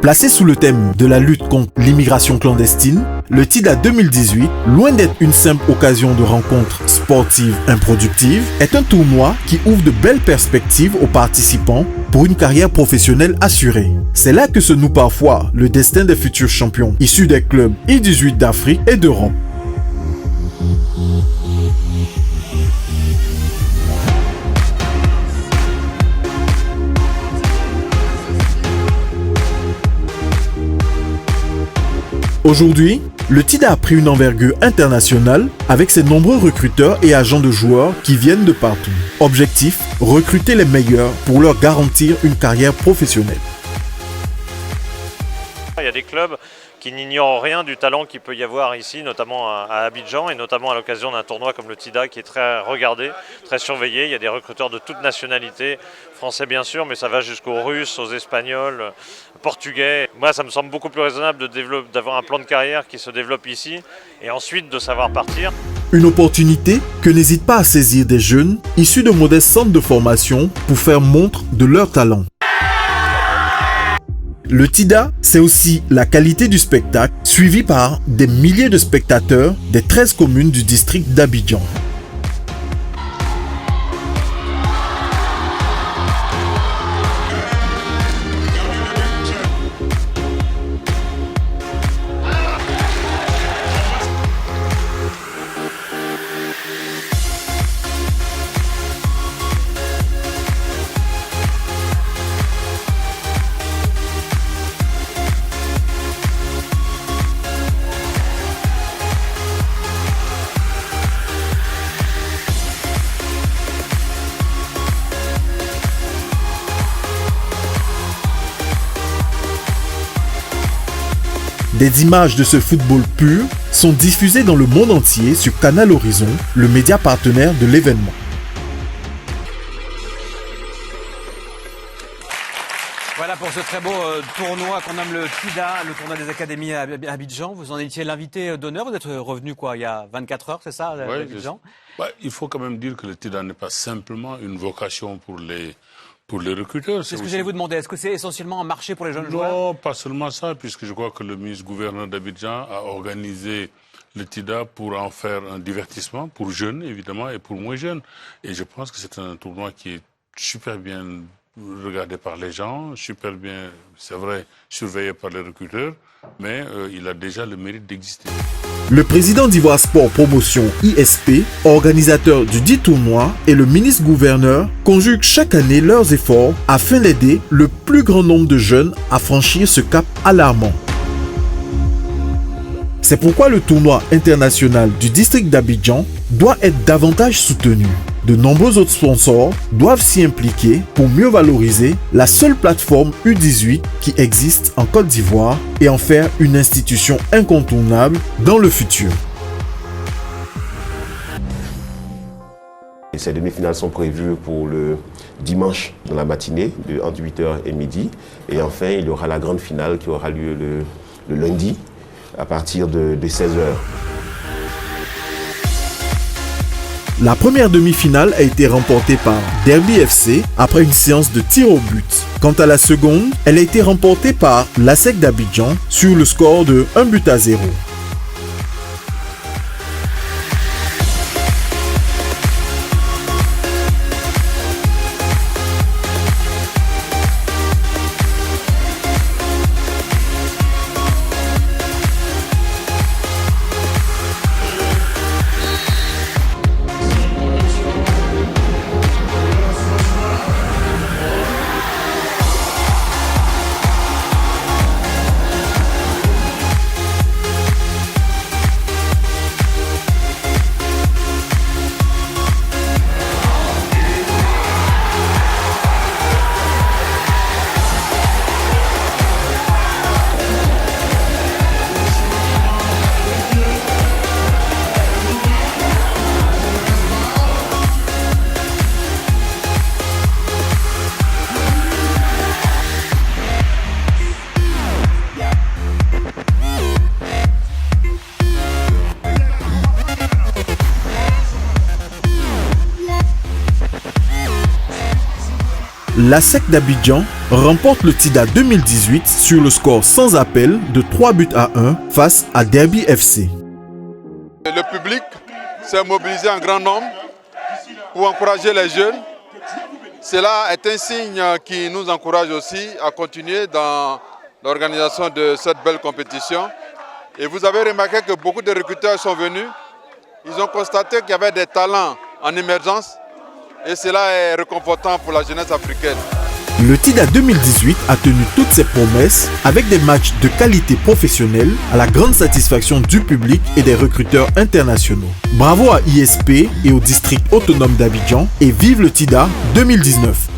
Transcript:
Placé sous le thème de la lutte contre l'immigration clandestine, le TIDA 2018, loin d'être une simple occasion de rencontre sportive improductive, est un tournoi qui ouvre de belles perspectives aux participants pour une carrière professionnelle assurée. C'est là que se noue parfois le destin des futurs champions issus des clubs I-18 d'Afrique et d'Europe. Aujourd'hui, le TIDA a pris une envergure internationale avec ses nombreux recruteurs et agents de joueurs qui viennent de partout. Objectif, recruter les meilleurs pour leur garantir une carrière professionnelle. Il y a des clubs qui n'ignorent rien du talent qu'il peut y avoir ici, notamment à Abidjan et notamment à l'occasion d'un tournoi comme le TIDA qui est très regardé, très surveillé. Il y a des recruteurs de toutes nationalités, français bien sûr, mais ça va jusqu'aux Russes, aux Espagnols, Portugais. Moi, ça me semble beaucoup plus raisonnable d'avoir un plan de carrière qui se développe ici et ensuite de savoir partir. Une opportunité que n'hésitent pas à saisir des jeunes issus de modestes centres de formation pour faire montre de leur talent. Le TIDA, c'est aussi la qualité du spectacle, suivi par des milliers de spectateurs des 13 communes du district d'Abidjan. Des images de ce football pur sont diffusées dans le monde entier sur Canal Horizon, le média partenaire de l'événement. Voilà pour ce très beau tournoi qu'on nomme le TIDA, le tournoi des académies à Abidjan. Vous en étiez l'invité d'honneur, vous êtes revenu il y a 24 heures, c'est ça, à Abidjan? Il faut quand même dire que le TIDA n'est pas simplement une vocation pour les recruteurs. C'est ce que j'allais vous demander. Est-ce que c'est essentiellement un marché pour les jeunes joueurs? Non, pas seulement ça, puisque je crois que le ministre-gouverneur d'Abidjan a organisé le TIDA pour en faire un divertissement, pour jeunes évidemment et pour moins jeunes. Et je pense que c'est un tournoi qui est super bien regardé par les gens, super bien, c'est vrai, surveillé par les recruteurs, mais il a déjà le mérite d'exister. Le président d'Ivoire Sport Promotion ISP, organisateur du dit tournoi, et le ministre-gouverneur conjuguent chaque année leurs efforts afin d'aider le plus grand nombre de jeunes à franchir ce cap alarmant. C'est pourquoi le tournoi international du district d'Abidjan doit être davantage soutenu. De nombreux autres sponsors doivent s'y impliquer pour mieux valoriser la seule plateforme U18 qui existe en Côte d'Ivoire et en faire une institution incontournable dans le futur. Ces demi-finales sont prévues pour le dimanche dans la matinée, entre 8h et midi. Et enfin, il y aura la grande finale qui aura lieu le lundi à partir de 16h. La première demi-finale a été remportée par Derby FC après une séance de tir au but. Quant à la seconde, elle a été remportée par l'ASEC d'Abidjan sur le score de 1-0. L'ASEC d'Abidjan remporte le TIDA 2018 sur le score sans appel de 3-1 face à Derby FC. Le public s'est mobilisé en grand nombre pour encourager les jeunes. Cela est un signe qui nous encourage aussi à continuer dans l'organisation de cette belle compétition. Et vous avez remarqué que beaucoup de recruteurs sont venus. Ils ont constaté qu'il y avait des talents en émergence et cela est réconfortant pour la jeunesse africaine. Le TIDA 2018 a tenu toutes ses promesses avec des matchs de qualité professionnelle à la grande satisfaction du public et des recruteurs internationaux. Bravo à ISP et au district autonome d'Abidjan et vive le TIDA 2019.